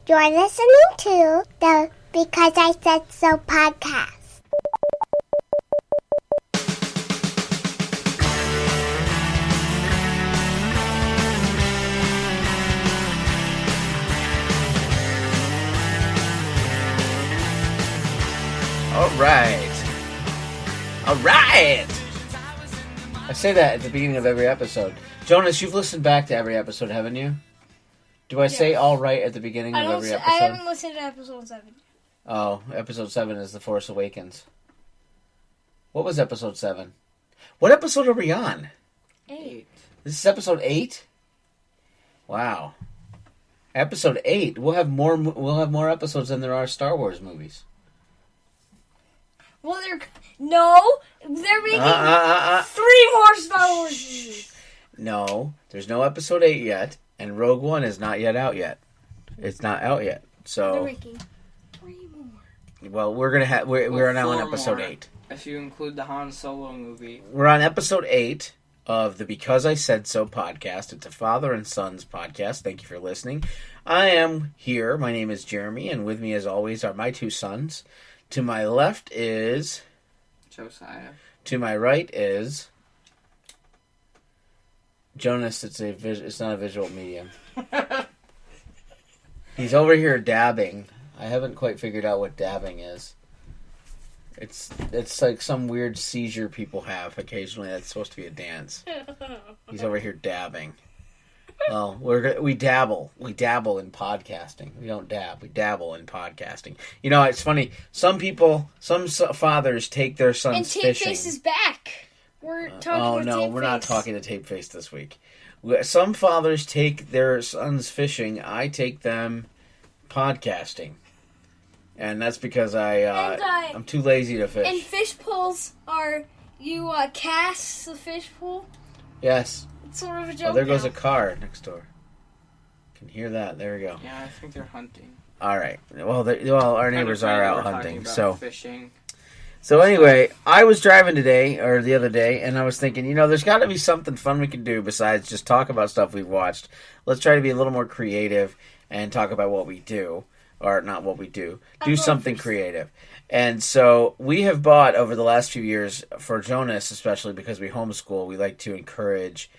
You're listening to the Because I Said So podcast. All right. I say that at the beginning of every episode. Jonas, you've listened back to every episode, haven't you? Do I say all right at the beginning of every episode? I haven't listened to episode 7. Oh, episode 7 is The Force Awakens. What was episode 7? What episode are we on? 8. This is episode 8? Wow. Episode 8. We'll have more episodes than there are Star Wars movies. Well, they're making 3 more Star Wars movies. No, there's no episode 8 yet, and Rogue One is not yet out yet. It's not out yet, so They're making 3 more. well, we're now on episode 8. If you include the Han Solo movie. We're on episode 8 of the Because I Said So podcast. It's a father and son's podcast. Thank you for listening. I am here. My name is Jeremy, and with me, as always, are my 2 sons. To my left is Josiah. To my right is Jonas. It's not a visual medium. He's over here dabbing. I haven't quite figured out what dabbing is. It's like some weird seizure people have occasionally. That's supposed to be a dance. He's over here dabbing. Well, we dabble. We dabble in podcasting. We don't dab. We dabble in podcasting. You know, it's funny. Some fathers take their sons and Tape fishing. Face is back. We're talking Oh about no, Tape we're Face. not talking to Tape Face this week. Some fathers take their sons fishing. I take them podcasting, and that's because I'm too lazy to fish. And fish pulls are you cast the fish pull? Yes. It's sort of a joke. Oh, there goes now. a car next door. Can hear that. There we go. Yeah, I think they're hunting. All right. Well, our neighbors are out hunting. Fishing. So anyway, I was driving the other day, and I was thinking, there's got to be something fun we can do besides just talk about stuff we've watched. Let's try to be a little more creative and talk about what we do, or not what we do. Do something creative. And so we have bought over the last few years, for Jonas especially, because we homeschool, we like to encourage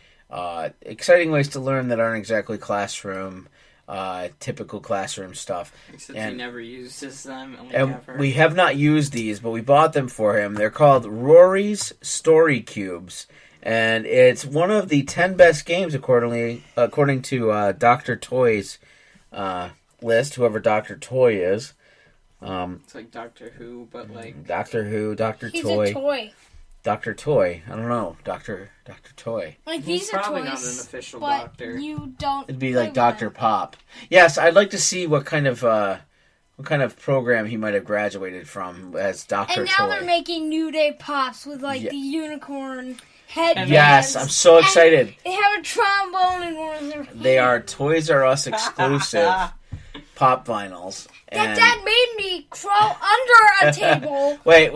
exciting ways to learn that aren't exactly typical classroom stuff. Except he never uses them. We have not used these, but we bought them for him. They're called Rory's Story Cubes. And it's one of the 10 best games, according to Dr. Toy's list, whoever Dr. Toy is. It's like Doctor Who, but like... Doctor Who, Dr. He's Toy. a toy. Dr. Toy. I don't know. Dr. Toy. Like, He's these are probably toys, not an official but doctor. you don't... It'd be like Dr. Pop. Yes, I'd like to see what kind of program he might have graduated from as Dr. Toy. And now they're making New Day Pops with, the unicorn headbands. Yes, I'm so excited. And they have a trombone in one of their hands. They are Toys R Us exclusive pop vinyls. That dad made me crawl under a table. Wait,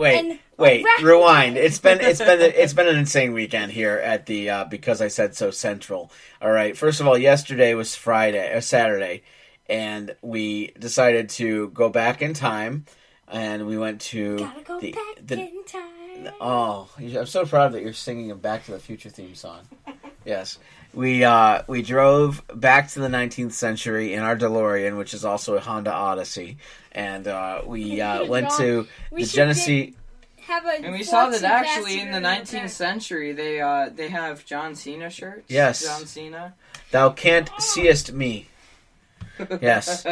rewind. It's been an insane weekend here at the Because I Said So Central. All right. First of all, yesterday was Saturday, and we decided to go back in time, and we went to Gotta go back in time. Oh, I'm so proud that you're singing a Back to the Future theme song. Yes. We drove back to the 19th century in our DeLorean, which is also a Honda Odyssey, and we went to the Genesee. And we saw that actually in the 19th century they have John Cena shirts. Yes. John Cena. Thou can't seest me. Yes.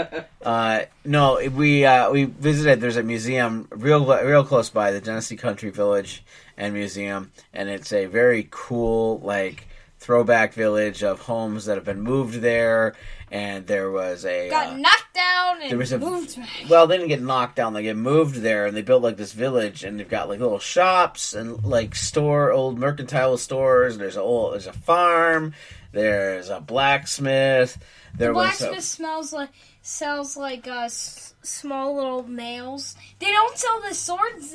No, we visited. There's a museum real close by, the Genesee Country Village and Museum, and it's a very cool throwback village of homes that have been moved there. And there was got knocked down and moved back. Well, they didn't get knocked down. They get moved there, and they built this village, and they've got little shops and old mercantile stores. And there's a farm. There's a blacksmith. The blacksmith sells like small little nails. They don't sell the swords.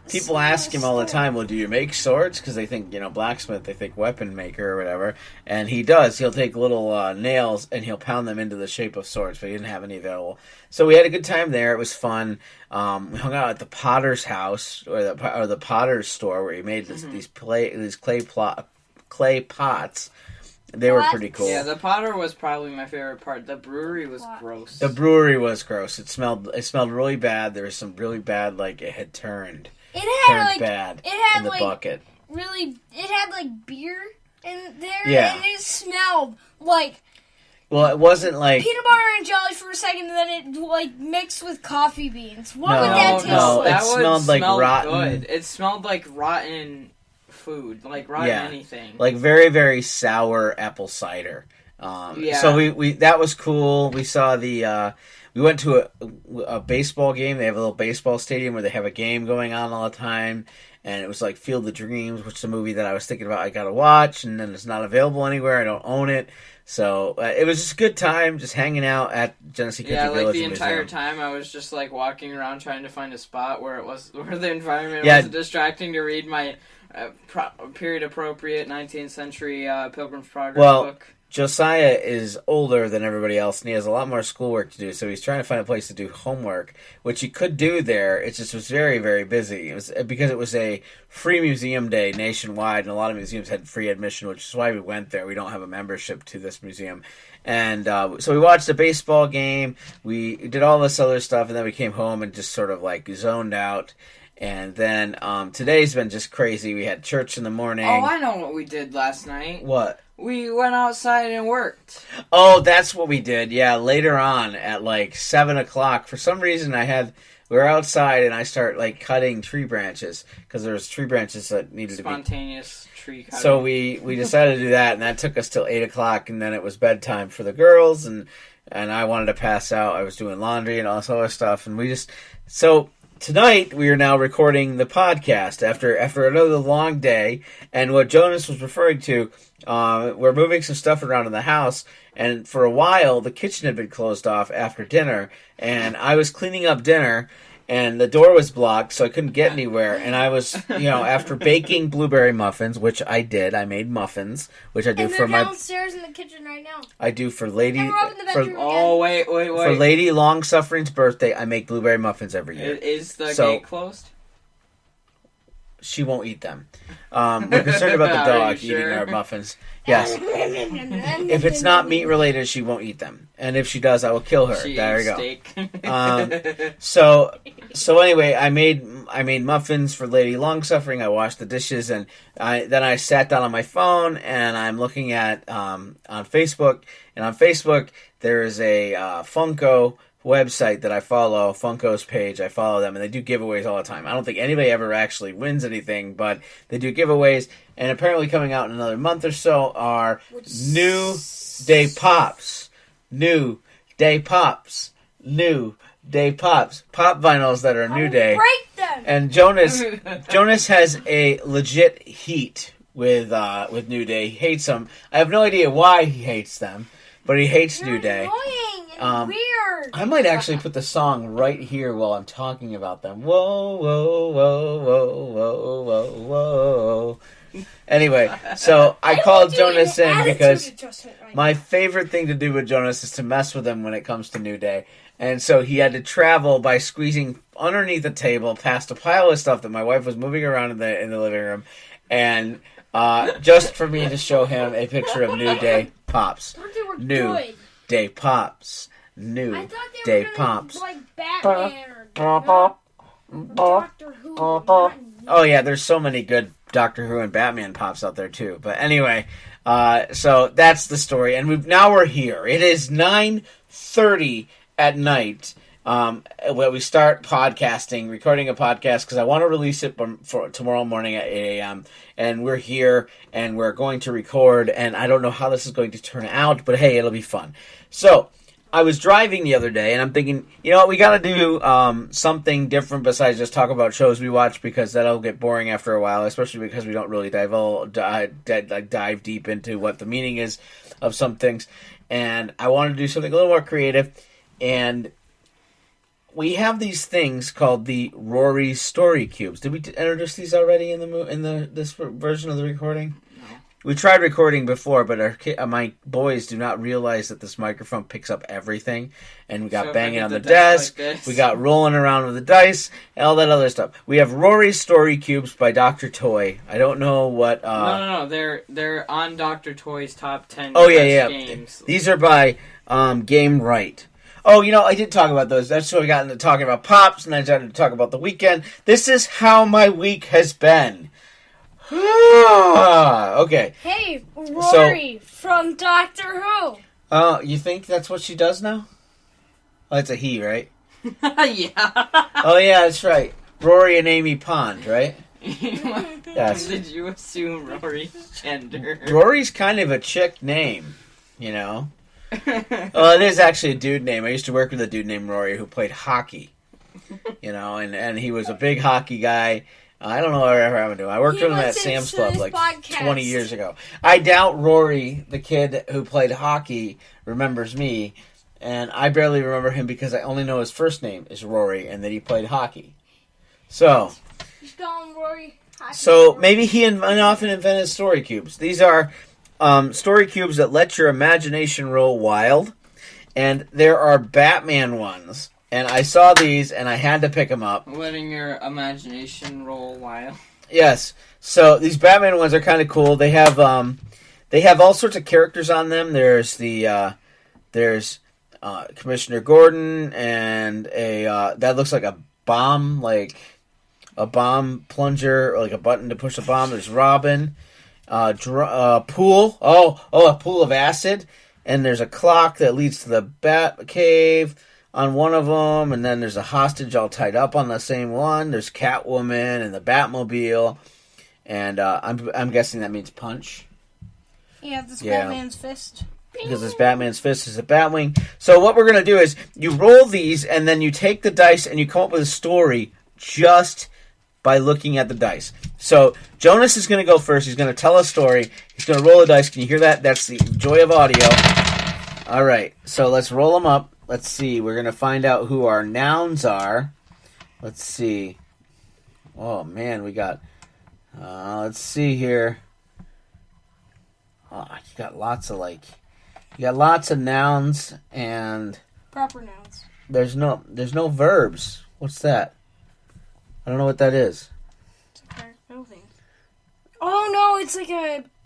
People ask him all the time, well, do you make swords? Because they think, blacksmith, they think weapon maker or whatever. And he does. He'll take little nails and he'll pound them into the shape of swords, but he didn't have any available. So we had a good time there. It was fun. We hung out at the potter's house or the potter's store where he made these clay pots. They were pretty cool. Yeah, the potter was probably my favorite part. The brewery was gross. The brewery was gross. It smelled really bad. There was some really bad, like it had turned. It had bad in the bucket. Really, it had like beer in there. Yeah. And it smelled like. Well, it wasn't like peanut butter and jelly for a second, and then it like mixed with coffee beans. What would that taste like? It smelled like rotten. Good. It smelled like rotten food, like rotten anything. Like very, very sour apple cider. So we that was cool. We saw we went to a baseball game. They have a little baseball stadium where they have a game going on all the time. And it was like Field of Dreams, which is a movie that I was thinking about I gotta watch, and then it's not available anywhere. I don't own it. So it was just a good time, just hanging out at Genesee Country Village. Yeah, like the entire time I was just like walking around trying to find a spot where the environment wasn't distracting to read my period appropriate 19th century Pilgrim's Progress book. Josiah is older than everybody else, and he has a lot more schoolwork to do, so he's trying to find a place to do homework, which he could do there. It just was very, very busy. It was because it was a free museum day nationwide, and a lot of museums had free admission, which is why we went there. We don't have a membership to this museum. And so we watched a baseball game, we did all this other stuff, and then we came home and just sort of like zoned out. And then today's been just crazy. We had church in the morning. Oh, I know what we did last night. What? We went outside and worked. Oh, that's what we did. Yeah, later on at like 7 o'clock. For some reason, we were outside and I start like cutting tree branches because there was tree branches that needed spontaneous tree cutting. So we decided to do that, and that took us till 8 o'clock, and then it was bedtime for the girls, and I wanted to pass out. I was doing laundry and all this other stuff, and tonight, we are now recording the podcast after another long day, and what Jonas was referring to, we're moving some stuff around in the house, and for a while, the kitchen had been closed off after dinner, and I was cleaning up dinner, and the door was blocked, so I couldn't get anywhere, and I was, after baking blueberry muffins, which I did, I made muffins, which I do and for my... downstairs in the kitchen right now. I do for Lady... And we're up in the bedroom wait. For Lady Long-Suffering's birthday, I make blueberry muffins every year. Is the gate closed? She won't eat them. We're concerned about the dog eating our muffins. Yes. If it's not meat related, she won't eat them. And if she does, I will kill her. There you go. Steak. So anyway, I made muffins for Lady Long-Suffering. I washed the dishes, and then I sat down on my phone, and I'm looking at on Facebook. And on Facebook, there is a Funko website that I follow, Funko's page. I follow them, and they do giveaways all the time. I don't think anybody ever actually wins anything, but they do giveaways. And apparently coming out in another month or so are New Day Pops. New Day Pops. New Day Pops. Pop vinyls that are New Day. Break them! And Jonas has a legit heat with New Day. He hates them. I have no idea why he hates them, but he hates New Day. Annoying and weird. I might actually put the song right here while I'm talking about them. Whoa, whoa, whoa, whoa, whoa, whoa, whoa. Anyway, so I called Jonas in because my favorite thing to do with Jonas is to mess with him when it comes to New Day. And so he had to travel by squeezing underneath the table past a pile of stuff that my wife was moving around in the living room. And just for me to show him a picture of New Day Pops. New Day Pops. New Day Pops. Like Batman or Doctor Who. Oh yeah, there's so many good Doctor Who and Batman pops out there too. But anyway, so that's the story, and we're here. It is 9:30 at night when we start recording a podcast, because I want to release it for tomorrow morning at 8 a.m. And we're here, and we're going to record, and I don't know how this is going to turn out, but hey, it'll be fun. So I was driving the other day, and I'm thinking, you know what, we got to do something different besides just talk about shows we watch, because that'll get boring after a while, especially because we don't really dive deep into what the meaning is of some things. And I wanted to do something a little more creative, and we have these things called the Rory Story Cubes. Did we introduce these already in this version of the recording? We tried recording before, but my boys do not realize that this microphone picks up everything. And we got banging on the desk, like we got rolling around with the dice, and all that other stuff. We have Rory's Story Cubes by Dr. Toy. I don't know what... No. They're on Dr. Toy's top 10 games. These are by Game Right. Oh, I did talk about those. That's what we got into talking about Pops, and I started to talk about the weekend. This is how my week has been. Okay. Hey, Rory from Doctor Who. You think that's what she does now? Oh, it's a he, right? Yeah. Oh, yeah, that's right. Rory and Amy Pond, right? Yes. Did you assume Rory's gender? Rory's kind of a chick name, Well, it is actually a dude name. I used to work with a dude named Rory who played hockey, and he was a big hockey guy. I don't know whatever happened to him. I worked with him at Sam's Club like 20 years ago. I doubt Rory, the kid who played hockey, remembers me, and I barely remember him because I only know his first name is Rory and that he played hockey. So, Rory. Maybe he often invented story cubes. These are story cubes that let your imagination roll wild, and there are Batman ones. And I saw these, and I had to pick them up. Letting your imagination roll wild. Yes. So these Batman ones are kind of cool. They have all sorts of characters on them. There's Commissioner Gordon and that looks like a bomb, like a bomb plunger, or like a button to push a bomb. There's Robin, pool. A pool of acid, and there's a clock that leads to the Bat Cave on one of them, and then there's a hostage all tied up on the same one. There's Catwoman and the Batmobile, and I'm guessing that means punch. Yeah, this Batman's fist. Because this Batman's fist is a Batwing. So what we're going to do is you roll these, and then you take the dice and you come up with a story just by looking at the dice. So Jonas is going to go first. He's going to tell a story. He's going to roll the dice. Can you hear that? That's the joy of audio. All right, so let's roll them up. Let's see. We're going to find out who our nouns are. Let's see. Oh, man, we got... let's see here. Oh, you got lots of, You got lots of nouns and... Proper nouns. There's no verbs. What's that? I don't know what that is. It's a part of the building. Oh, no, it's like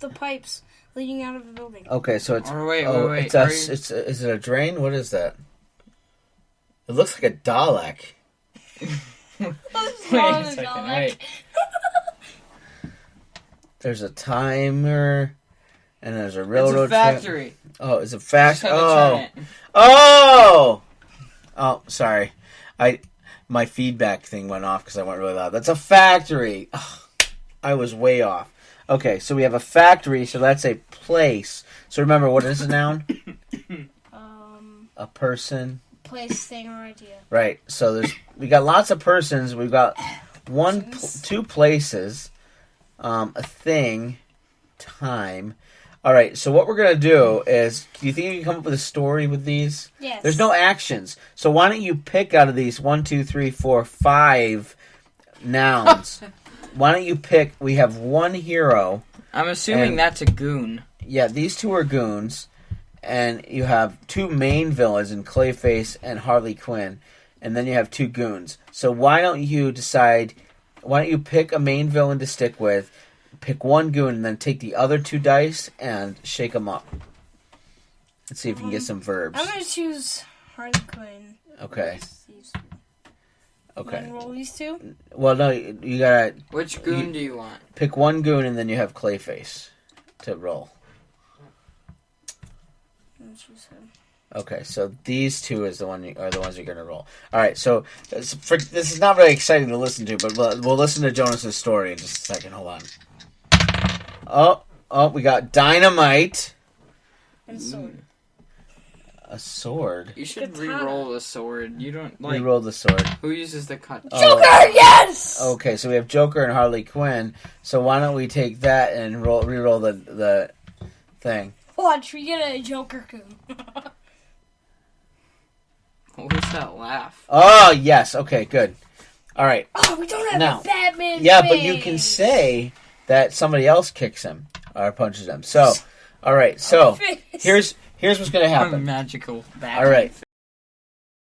the pipes leading out of the building. Okay, so it's... wait. Is it a drain? What is that? It looks like a Dalek. Wait a second, wait. There's a timer, and there's a railroad. It's a factory. Oh, it's a factory. Oh, sorry. My feedback thing went off because I went really loud. That's a factory. Oh, I was way off. Okay, so we have a factory, so that's a place. So remember, what is a noun? A person. Place, thing, or idea. Right. So we got lots of persons. We've got two places, a thing, time. All right. So what we're gonna do is, do you think you can come up with a story with these? Yes. There's no actions. So why don't you pick out of these 1, 2, 3, 4, 5 nouns? Why don't you pick? We have one hero. I'm assuming that's a goon. Yeah, these two are goons. And you have two main villains in Clayface and Harley Quinn. And then you have two goons. So why don't you pick a main villain to stick with, pick one goon, and then take the other two dice and shake them up. Let's see if you can get some verbs. I'm going to choose Harley Quinn. Okay. Okay. Roll these two? Well, no, you gotta... Which goon do you want? Pick one goon, and then you have Clayface to roll. Okay, so these two are the ones you're going to roll. All right, so this is not very exciting to listen to, but we'll listen to Jonas's story in just a second. Hold on. Oh, we got dynamite. And sword. A sword? You should Katana. re-roll the sword. You don't like... Re-roll the sword. Who uses the cut? Joker, yes! Okay, so we have Joker and Harley Quinn. So why don't we take that and re-roll the thing? Watch, we get a Joker coon. What was that laugh? Oh, yes. Okay, good. All right. Oh, we don't have Now, a Batman yeah, face. but you can say that somebody else kicks him or punches him. So, all right. So Face. here's what's gonna happen. Magical Batman. All right.